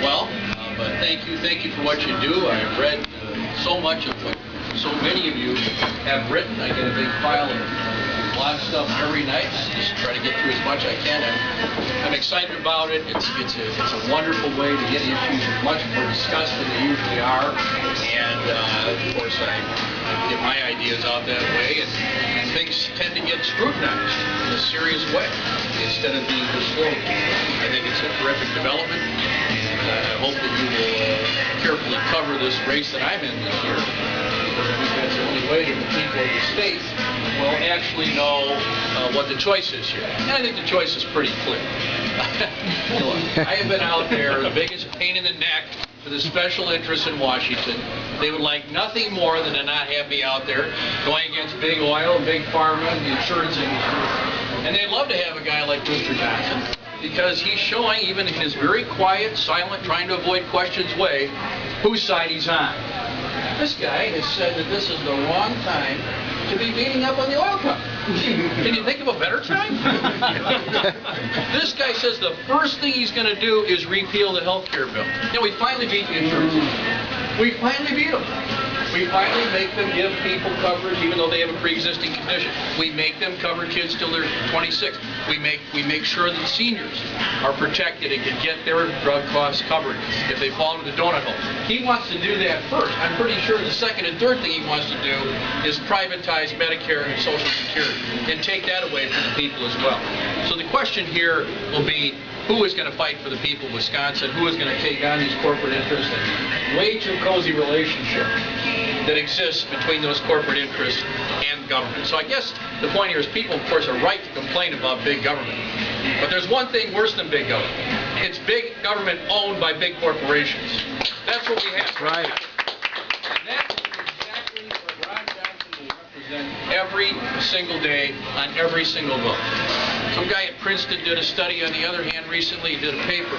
well, but thank you for what you do. I've read so much of what so many of you have written. I get a big file of a lot of stuff every night. Just try to get through as much as I can. I'm excited about it. It's a wonderful way to get issues much more discussed than they usually are. And of course, I get my ideas out that way, and things tend to get scrutinized in a serious way instead of being just slow. I think it's a terrific development, and I hope that you will carefully cover this race that I'm in this year, because I think that's the only way that the people of the state will actually know what the choice is here. And I think the choice is pretty clear. I have been out there, the biggest pain in the neck for the special interests in Washington. They would like nothing more than to not have me out there going against big oil, big pharma, and the insurance industry. And they'd love to have a guy like Mr. Johnson, because he's showing, even in his very quiet, silent, trying to avoid questions way, whose side he's on. This guy has said that this is the wrong time to be beating up on the oil company. Can you think of a better time? This guy says the first thing he's going to do is repeal the health care bill. You know, we finally beat the insurance industry. We finally beat them. We finally make them give people coverage even though they have a pre-existing condition. We make them cover kids till they're 26. We make sure that seniors are protected and can get their drug costs covered if they fall into the donut hole. He wants to do that first. I'm pretty sure the second and third thing he wants to do is privatize Medicare and Social Security and take that away from the people as well. So the question here will be, who is going to fight for the people of Wisconsin? Who is going to take on these corporate interests? And way too cozy relationship that exists between those corporate interests and government. So I guess the point here is people, of course, are right to complain about big government. But there's one thing worse than big government. It's big government owned by big corporations. That's what we have. Right. And that's exactly what Ron Johnson will represent every single day on every single vote. Some guy at Princeton did a study, on the other hand, recently. He did a paper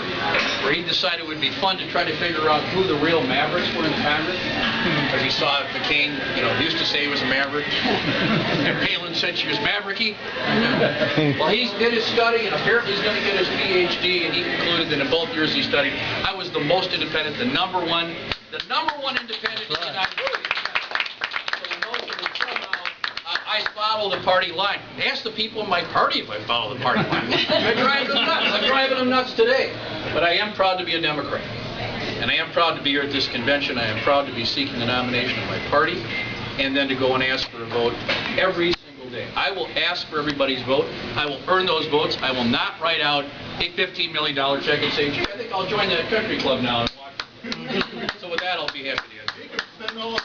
where he decided it would be fun to try to figure out who the real mavericks were in Congress. Because he saw McCain, used to say he was a maverick. And Palin said she was mavericky. Well, he did his study, and apparently he's going to get his PhD, and he concluded that in both years he studied, I was the most independent, the number one independent in the United States. I follow the party line. Ask the people in my party if I follow the party line. I drive them nuts. I'm driving them nuts today. But I am proud to be a Democrat. And I am proud to be here at this convention. I am proud to be seeking the nomination of my party, and then to go and ask for a vote every single day. I will ask for everybody's vote. I will earn those votes. I will not write out a $15 million check and say, gee, I think I'll join that country club now. So with that, I'll be happy to answer.